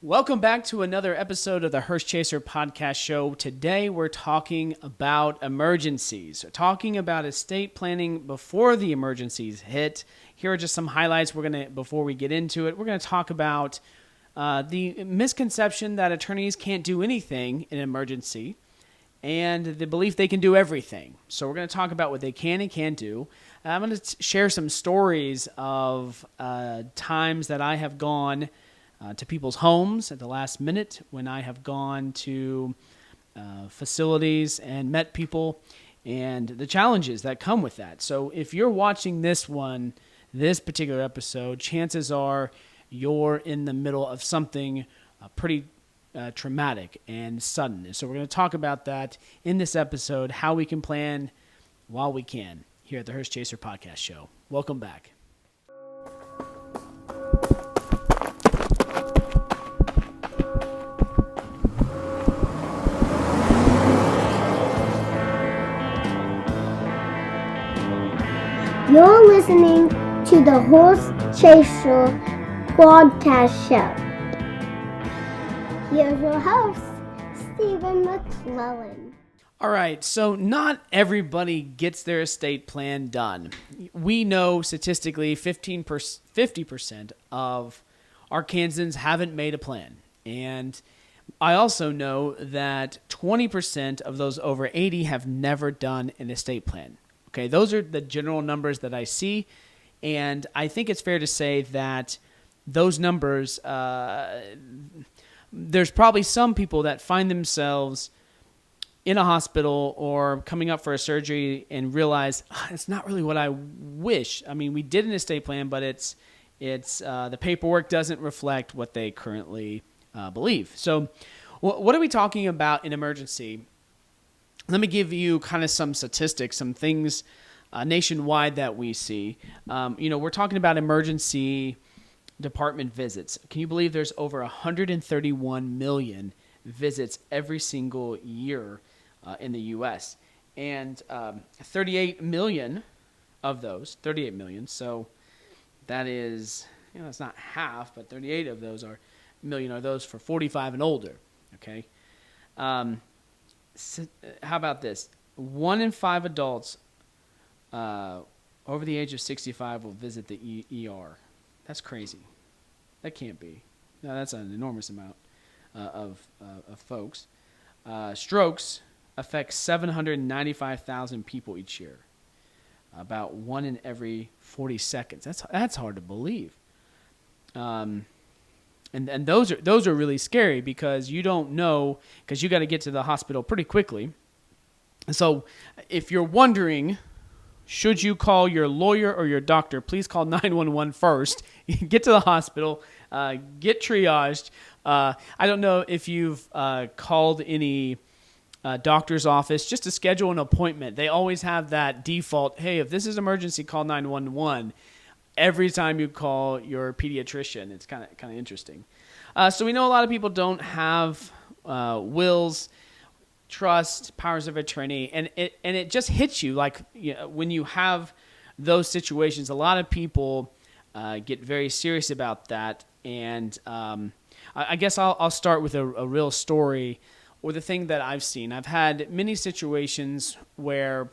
Welcome back to another episode of the Hearse Chaser podcast show. Today we're talking about emergencies, talking about estate planning before the emergencies hit. Here are just some highlights before we get into it. We're going to talk about the misconception that attorneys can't do anything in an emergency and the belief they can do everything. So we're going to talk about what they can and can't do. I'm going to share some stories of times that I have gone to people's homes at the last minute, when I have gone to facilities and met people, and the challenges that come with that. So if you're watching this particular episode, chances are you're in the middle of something pretty traumatic and sudden. So we're going to talk about that in this episode, how we can plan while we can, here at the Hearse Chaser podcast show. Welcome back. You're listening to the Hearse Chaser podcast show. Here's your host, Stephen McClellan. All right, so not everybody gets their estate plan done. We know statistically 50% of Arkansans haven't made a plan. And I also know that 20% of those over 80 have never done an estate plan. Okay, those are the general numbers that I see, and I think it's fair to say that those numbers, there's probably some people that find themselves in a hospital or coming up for a surgery and realize it's not really what I wish. I mean, we did an estate plan, but it's the paperwork doesn't reflect what they currently believe. So what are we talking about in emergency? Let me give you kind of some statistics, some things nationwide that we see. We're talking about emergency department visits. Can you believe there's over 131 million visits every single year in the U.S.? And 38 million of those, so that is, it's not half, but 38 of those million are those for 45 and older, okay? So, how about this? 1 in 5 adults over the age of 65 will visit the ER. That's crazy. That can't be. No, that's an enormous amount of folks. Strokes affect 795,000 people each year. About 1 in every 40 seconds. That's hard to believe. And those are really scary because you don't know, because you got to get to the hospital pretty quickly. So if you're wondering, should you call your lawyer or your doctor, please call 911 first. Get to the hospital, get triaged. I don't know if you've called any doctor's office just to schedule an appointment. They always have that default, hey, if this is emergency, call 911. Every time you call your pediatrician. It's kind of interesting. So we know a lot of people don't have wills, trust, powers of attorney, and it just hits you like when you have those situations. A lot of people get very serious about that, and I guess I'll start with a real story or the thing that I've seen. I've had many situations where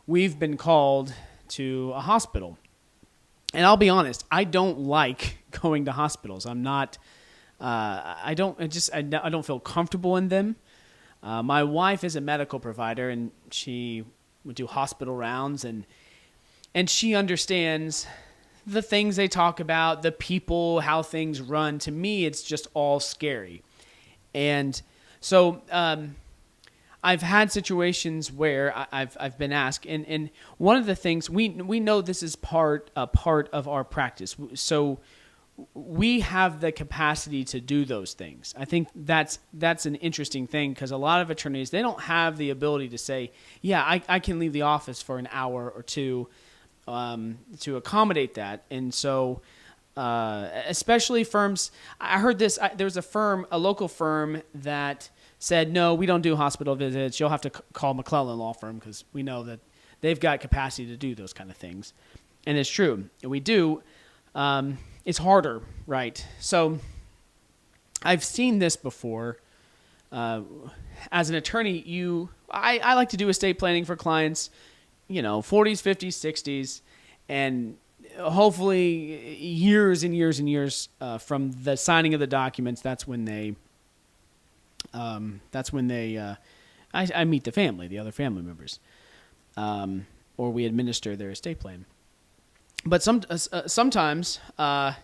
we've been called to a hospital. And I'll be honest, I don't like going to hospitals. I'm not. I don't feel comfortable in them. My wife is a medical provider, and she would do hospital rounds, and she understands the things they talk about, the people, how things run. To me, it's just all scary, and so I've had situations where I've been asked, and one of the things we know this is part of our practice, so we have the capacity to do those things. I think that's an interesting thing because a lot of attorneys, they don't have the ability to say, yeah, I can leave the office for an hour or two to accommodate that, and so. Especially firms, I heard this. There was a local firm that said, no, we don't do hospital visits. You'll have to call McClellan Law Firm because we know that they've got capacity to do those kind of things. And it's true. We do. It's harder, right? So I've seen this before. As an attorney, I like to do estate planning for clients, 40s, 50s, 60s, and hopefully years and years and years from the signing of the documents. That's when they I meet the family, the other family members, or we administer their estate plan. But sometimes the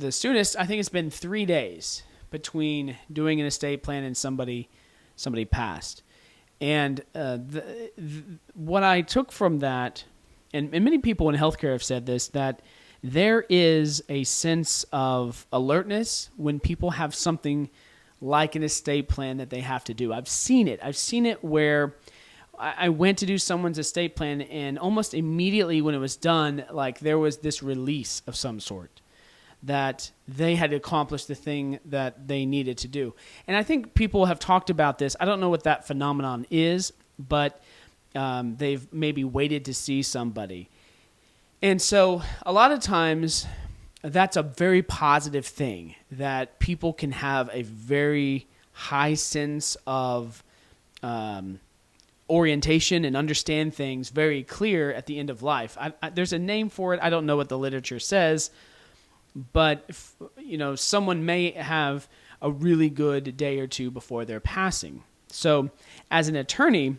soonest, I think it's been 3 days between doing an estate plan and somebody passed. And what I took from that, and many people in healthcare have said this, that there is a sense of alertness when people have something like an estate plan that they have to do. I've seen it. I've seen it where I went to do someone's estate plan, and almost immediately when it was done, like there was this release of some sort that they had accomplished the thing that they needed to do. And I think people have talked about this. I don't know what that phenomenon is, but they've maybe waited to see somebody. And so a lot of times that's a very positive thing, that people can have a very high sense of orientation and understand things very clear at the end of life. There's a name for it. I don't know what the literature says, but someone may have a really good day or two before they're passing. So as an attorney,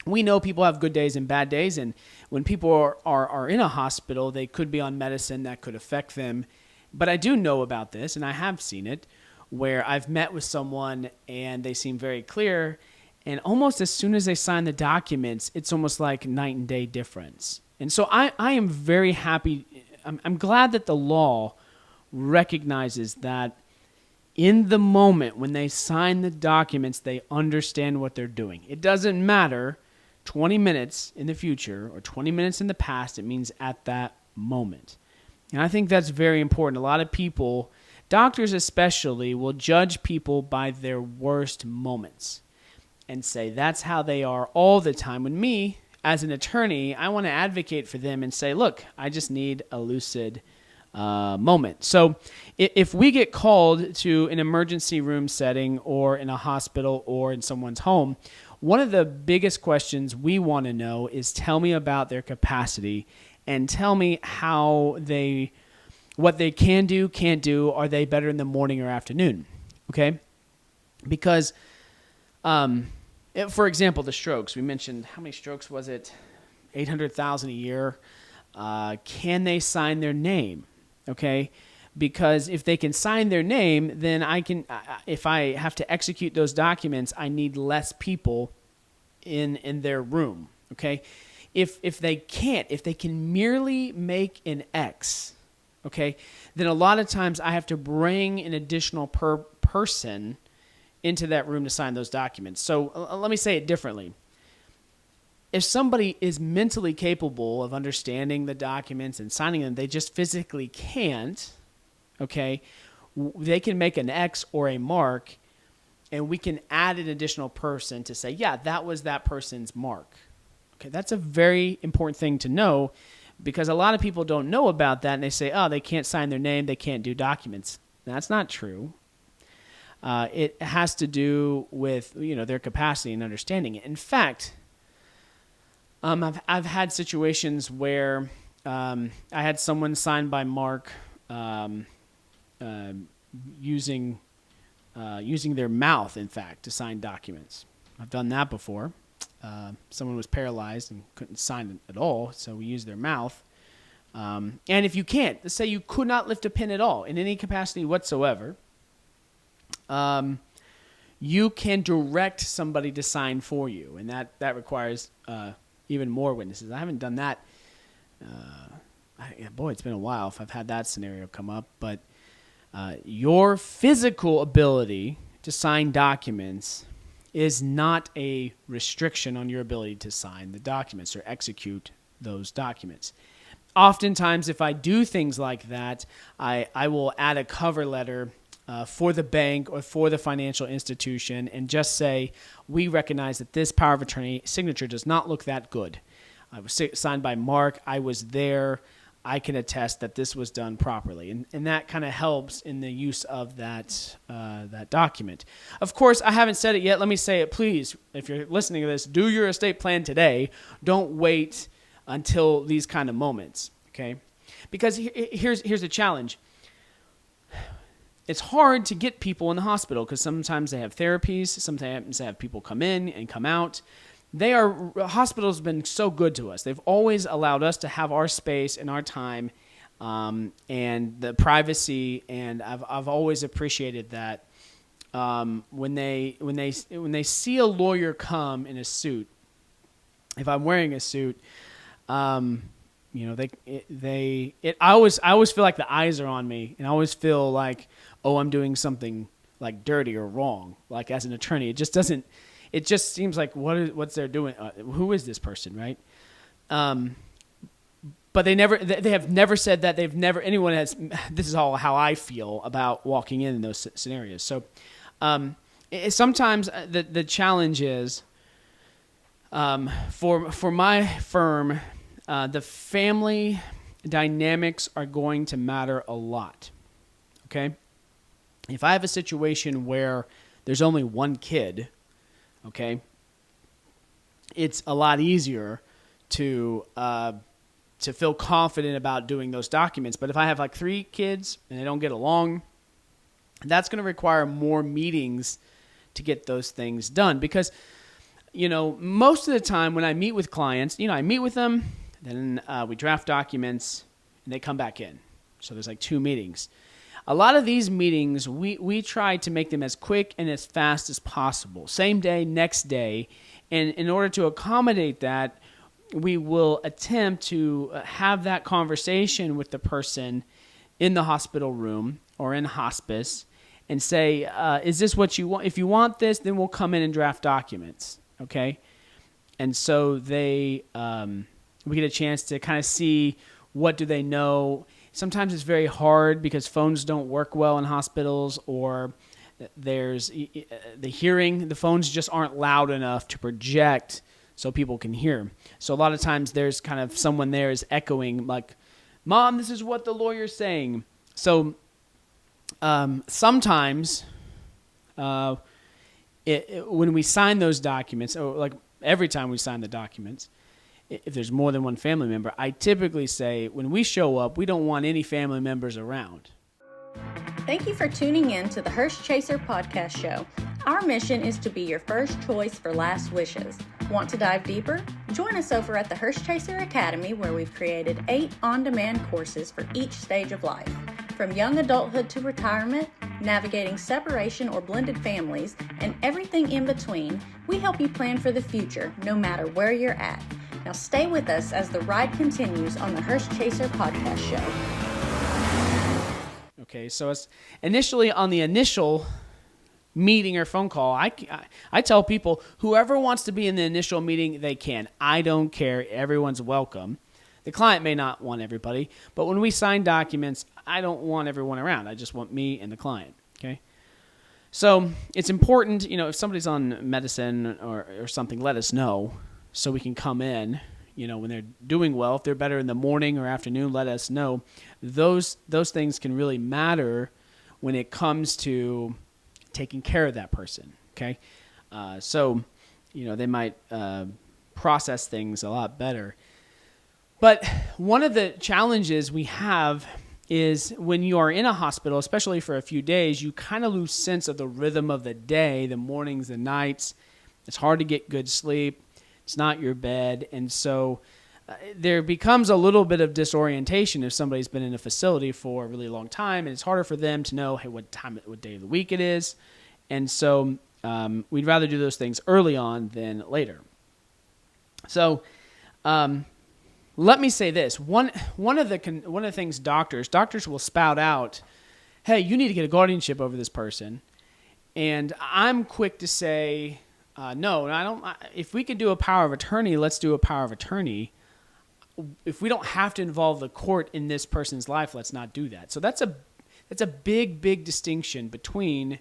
we know people have good days and bad days, and when people are in a hospital, they could be on medicine that could affect them. But I do know about this, and I have seen it, where I've met with someone and they seem very clear, and almost as soon as they sign the documents, it's almost like night and day difference. And so I am very happy. I'm glad that the law recognizes that in the moment when they sign the documents, they understand what they're doing. It doesn't matter 20 minutes in the future or 20 minutes in the past. It means at that moment. And I think that's very important. A lot of people, doctors especially, will judge people by their worst moments and say that's how they are all the time. When me, as an attorney, I want to advocate for them and say, look, I just need a lucid moment. So if we get called to an emergency room setting or in a hospital or in someone's home, one of the biggest questions we want to know is tell me about their capacity and tell me what they can do, can't do. Are they better in the morning or afternoon? Okay? Because, for example, the strokes. We mentioned, how many strokes was it? 800,000 a year. Can they sign their name? Okay? Because if they can sign their name, then if I have to execute those documents, I need less people in their room. Okay? If they can't, if they can merely make an X, okay, then a lot of times I have to bring an additional person into that room to sign those documents. So let me say it differently. If somebody is mentally capable of understanding the documents and signing them, they just physically can't, okay, they can make an X or a mark, and we can add an additional person to say, yeah, that was that person's mark. Okay, that's a very important thing to know, because a lot of people don't know about that, and they say, oh, they can't sign their name, they can't do documents. That's not true. It has to do with their capacity and understanding it. In fact, I've had situations where I had someone signed by Mark using their mouth, in fact, to sign documents. I've done that before. Someone was paralyzed and couldn't sign it at all, so we used their mouth. And if you can't, let's say you could not lift a pen at all in any capacity whatsoever, you can direct somebody to sign for you, and that requires even more witnesses. I haven't done that. It's been a while if I've had that scenario come up. But your physical ability to sign documents is not a restriction on your ability to sign the documents or execute those documents. Oftentimes, if I do things like that, I will add a cover letter for the bank or for the financial institution and just say, we recognize that this power of attorney signature does not look that good. I was signed by Mark. I was there. I can attest that this was done properly. And that kind of helps in the use of that document. Of course, I haven't said it yet. Let me say it, please. If you're listening to this, do your estate plan today. Don't wait until these kind of moments, okay? Because here's the challenge. It's hard to get people in the hospital because sometimes they have therapies. Sometimes they have people come in and come out. Hospitals have been so good to us. They've always allowed us to have our space and our time, and the privacy. And I've always appreciated that. When they see a lawyer come in a suit, if I'm wearing a suit, I always feel like the eyes are on me, and I always feel like, oh, I'm doing something like dirty or wrong. Like as an attorney, it just seems like what's they're doing. Who is this person, right? But they have never said that. Anyone has. This is all how I feel about walking in those scenarios. So sometimes the challenge is for my firm, the family dynamics are going to matter a lot. Okay, if I have a situation where there's only one kid, okay, it's a lot easier to feel confident about doing those documents. But if I have like 3 kids and they don't get along, that's going to require more meetings to get those things done. Because, most of the time when I meet with clients, I meet with them, then we draft documents, and they come back in. So there's like 2 meetings. A lot of these meetings, we try to make them as quick and as fast as possible. Same day, next day. And in order to accommodate that, we will attempt to have that conversation with the person in the hospital room or in hospice and say, is this what you want? If you want this, then we'll come in and draft documents, okay? And so we get a chance to kind of see what do they know. Sometimes it's very hard because phones don't work well in hospitals, or there's the hearing. The phones just aren't loud enough to project so people can hear. So a lot of times there's kind of someone there is echoing like, Mom, this is what the lawyer's saying. So sometimes when we sign those documents, or like every time we sign the documents, if there's more than one family member, I typically say when we show up, we don't want any family members around. Thank you for tuning in to the Hearse Chaser podcast show. Our mission is to be your first choice for last wishes. Want to dive deeper? Join us over at the Hearse Chaser Academy, where we've created 8 on-demand courses for each stage of life. From young adulthood to retirement, navigating separation or blended families, and everything in between, we help you plan for the future, no matter where you're at. Now stay with us as the ride continues on the Hearse Chaser podcast show. Okay, so it's initially on the initial meeting or phone call, I tell people, whoever wants to be in the initial meeting, they can. I don't care. Everyone's welcome. The client may not want everybody, but when we sign documents, I don't want everyone around. I just want me and the client, okay? So it's important, if somebody's on medicine or something, let us know so we can come in, when they're doing well. If they're better in the morning or afternoon, let us know. Those things can really matter when it comes to taking care of that person, okay? So they might process things a lot better. But one of the challenges we have is when you are in a hospital, especially for a few days, you kind of lose sense of the rhythm of the day, the mornings, the nights. It's hard to get good sleep. It's not your bed. And so there becomes a little bit of disorientation if somebody's been in a facility for a really long time, and it's harder for them to know, hey, what day of the week it is. And so we'd rather do those things early on than later. So let me say this. One of the things doctors will spout out, hey, you need to get a guardianship over this person. And I'm quick to say, no, I don't. If we could do a power of attorney, let's do a power of attorney. If we don't have to involve the court in this person's life, let's not do that. So that's a big distinction between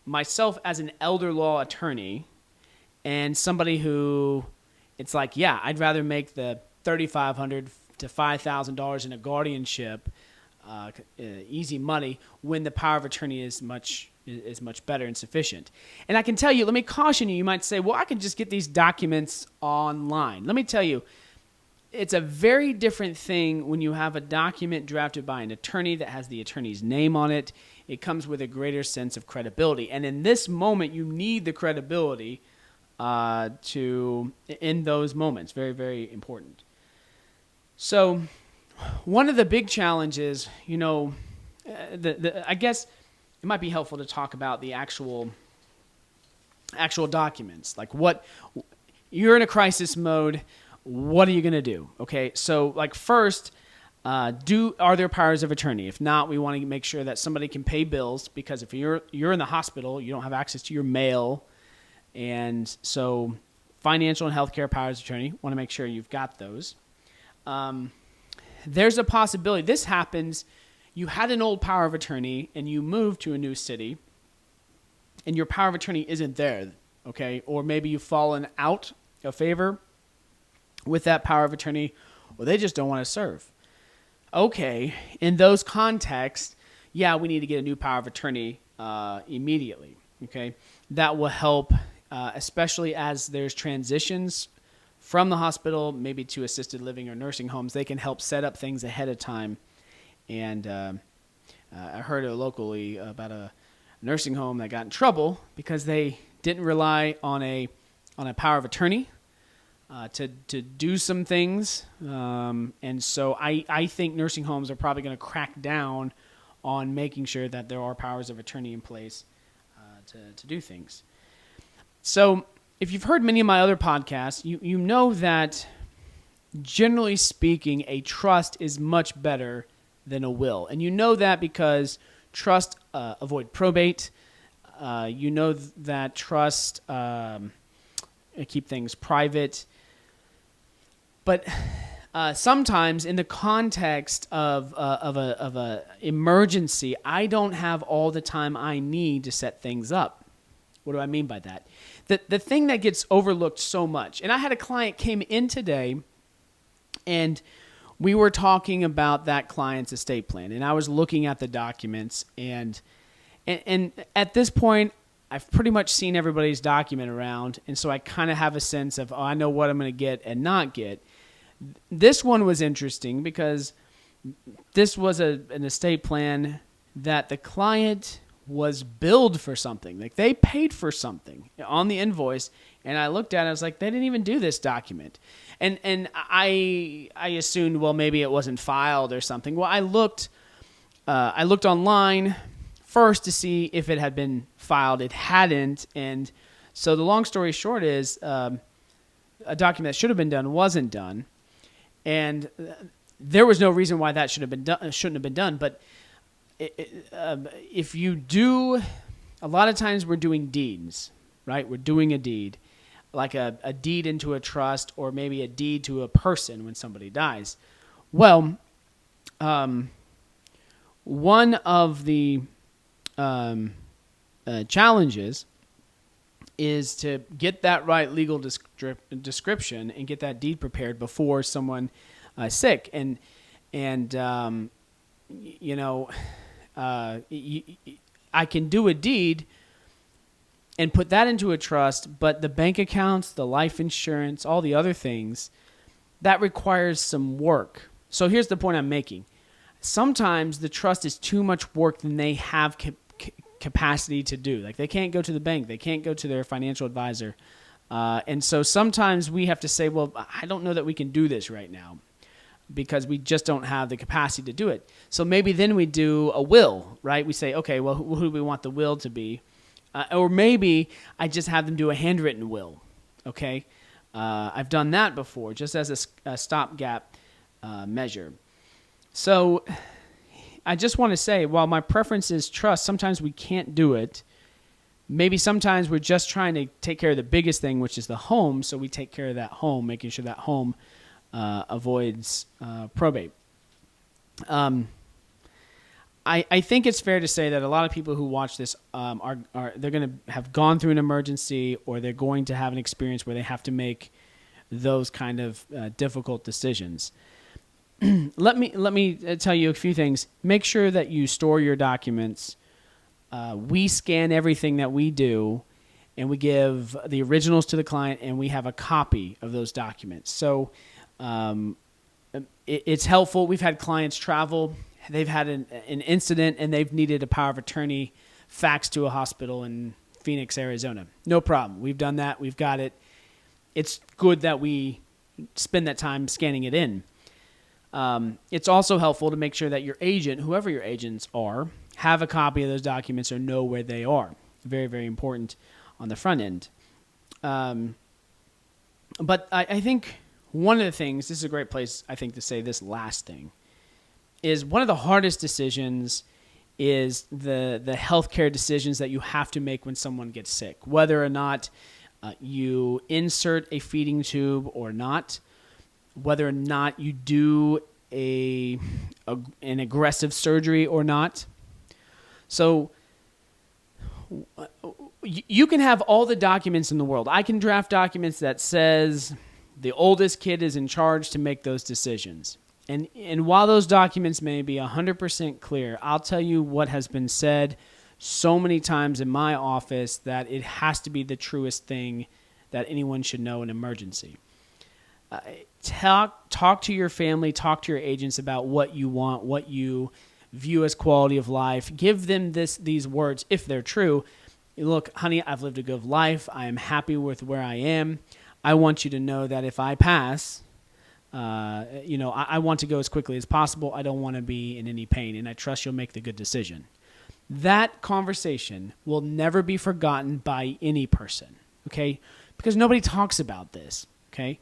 myself as an elder law attorney and somebody who it's like, yeah, I'd rather make the $3,500 to to $5,000 in a guardianship, easy money, when the power of attorney is much better and sufficient. And I can tell you, let me caution you, you might say, well, I can just get these documents online. Let me tell you, it's a very different thing when you have a document drafted by an attorney that has the attorney's name on it. It comes with a greater sense of credibility. And in this moment, you need the credibility in those moments. Very, very important. So one of the big challenges, I guess it might be helpful to talk about the actual documents. Like, what you're in a crisis mode, what are you going to do? Okay, so like first, are there powers of attorney? If not, we want to make sure that somebody can pay bills, because if you're in the hospital, you don't have access to your mail, and so financial and healthcare powers of attorney, want to make sure you've got those. There's a possibility this happens. You had an old power of attorney and you moved to a new city and your power of attorney isn't there, okay? Or maybe you've fallen out of favor with that power of attorney, or they just don't want to serve. Okay, in those contexts, yeah, we need to get a new power of attorney immediately, okay? That will help, especially as there's transitions from the hospital, maybe to assisted living or nursing homes. They can help set up things ahead of time. And I heard locally about a nursing home that got in trouble because they didn't rely on a power of attorney to do some things. And so I think nursing homes are probably going to crack down on making sure that there are powers of attorney in place to do things. So if you've heard many of my other podcasts, you know that generally speaking, a trust is much better than a will. And you know that because trust avoid probate. You know that trust keep things private. But sometimes in the context of a emergency, I don't have all the time I need to set things up. What do I mean by that? The thing that gets overlooked so much, and I had a client came in today, and we were talking about that client's estate plan, and I was looking at the documents, and at this point, I've pretty much seen everybody's document around, and so I kind of have a sense of, I know what I'm going to get and not get. This one was interesting because this was an estate plan that the client was billed for something. Like, they paid for something on the invoice, and I looked at it, I was like, they didn't even do this document. And I assumed, well, maybe it wasn't filed or something. Well, I looked online first to see if it had been filed. It hadn't, and so the long story short is a document that should have been done wasn't done, and there was no reason why that shouldn't have been done. But if you do, a lot of times we're doing deeds, right? We're doing a deed, like a deed into a trust, or maybe a deed to a person when somebody dies. Well, one of the challenges is to get that right legal description and get that deed prepared before someone is sick. And I can do a deed and put that into a trust, but the bank accounts, the life insurance, all the other things, that requires some work. So here's the point I'm making. Sometimes the trust is too much work than they have capacity to do. Like, they can't go to the bank. They can't go to their financial advisor. And so sometimes we have to say, well, I don't know that we can do this right now, because we just don't have the capacity to do it. So maybe then we do a will, right? We say, okay, well, who do we want the will to be? Or maybe I just have them do a handwritten will, okay? I've done that before, just as a stopgap measure. So I just want to say, while my preference is trust, sometimes we can't do it. Maybe sometimes we're just trying to take care of the biggest thing, which is the home, so we take care of that home, making sure that home avoids probate. I think it's fair to say that a lot of people who watch this they're going to have gone through an emergency, or they're going to have an experience where they have to make those kind of difficult decisions. let me tell you a few things. Make sure that you store your documents. We scan everything that we do, and we give the originals to the client, and we have a copy of those documents. So it's helpful. We've had clients travel. They've had an incident, and they've needed a power of attorney faxed to a hospital in Phoenix, Arizona. No problem. We've done that. We've got it. It's good that we spend that time scanning it in. It's also helpful to make sure that your agent, whoever your agents are, have a copy of those documents or know where they are. Very, very important on the front end. But I think one of the things, this is a great place, I think, to say this last thing, is one of the hardest decisions is the healthcare decisions that you have to make when someone gets sick, whether or not you insert a feeding tube or not, whether or not you do an aggressive surgery or not. So you can have all the documents in the world. I can draft documents that says the oldest kid is in charge to make those decisions. And while those documents may be 100% clear, I'll tell you what has been said so many times in my office that it has to be the truest thing that anyone should know in an emergency. Talk to your family, talk to your agents about what you want, what you view as quality of life. Give them these words if they're true. Look, honey, I've lived a good life. I am happy with where I am. I want you to know that if I pass, I want to go as quickly as possible. I don't want to be in any pain, and I trust you'll make the good decision. That conversation will never be forgotten by any person, okay? Because nobody talks about this, okay?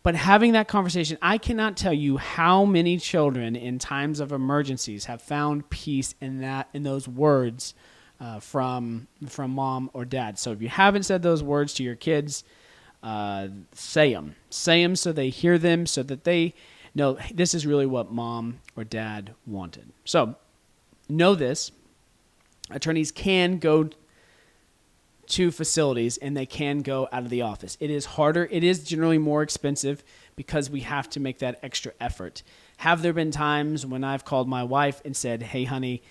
But having that conversation, I cannot tell you how many children in times of emergencies have found peace in those words from mom or dad. So if you haven't said those words to your kids, say them. Say them so they hear them, so that they know this is really what mom or dad wanted. So know this. Attorneys can go to facilities and they can go out of the office. It is harder. It is generally more expensive because we have to make that extra effort. Have there been times when I've called my wife and said, hey, honey,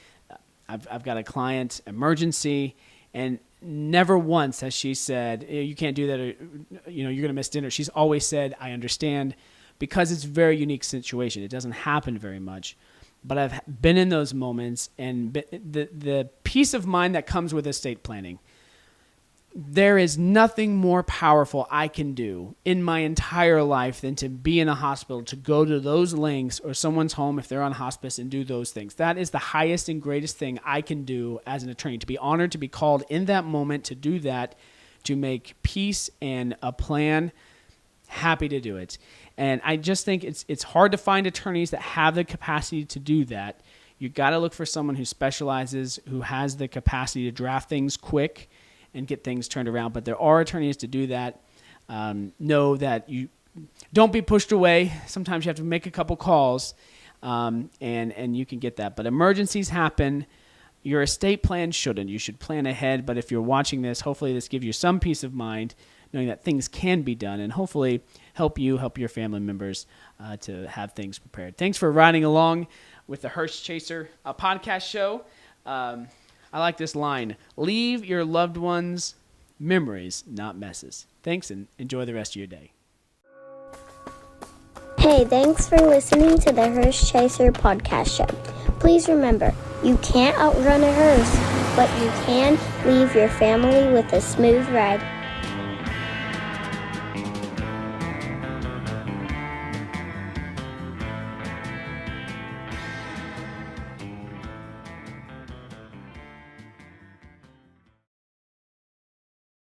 I've got a client emergency, and never once has she said, you can't do that, or, you're going to miss dinner. She's always said, I understand, because it's a very unique situation. It doesn't happen very much. But I've been in those moments, and the peace of mind that comes with estate planning, there is nothing more powerful I can do in my entire life than to be in a hospital, to go to those lengths, or someone's home if they're on hospice, and do those things. That is the highest and greatest thing I can do as an attorney, to be honored to be called in that moment to do that, to make peace and a plan. Happy to do it. And I just think it's hard to find attorneys that have the capacity to do that. You got to look for someone who specializes, who has the capacity to draft things quick and get things turned around. But there are attorneys to do that. Know that you don't be pushed away. Sometimes you have to make a couple calls, and you can get that. But emergencies happen. Your estate plan shouldn't. You should plan ahead. But if you're watching this, hopefully this gives you some peace of mind, knowing that things can be done, and hopefully help your family members to have things prepared. Thanks for riding along with the Hearse Chaser podcast show. I like this line: leave your loved ones memories, not messes. Thanks, and enjoy the rest of your day. Hey, thanks for listening to the Hearse Chaser podcast show. Please remember, you can't outrun a hearse, but you can leave your family with a smooth ride.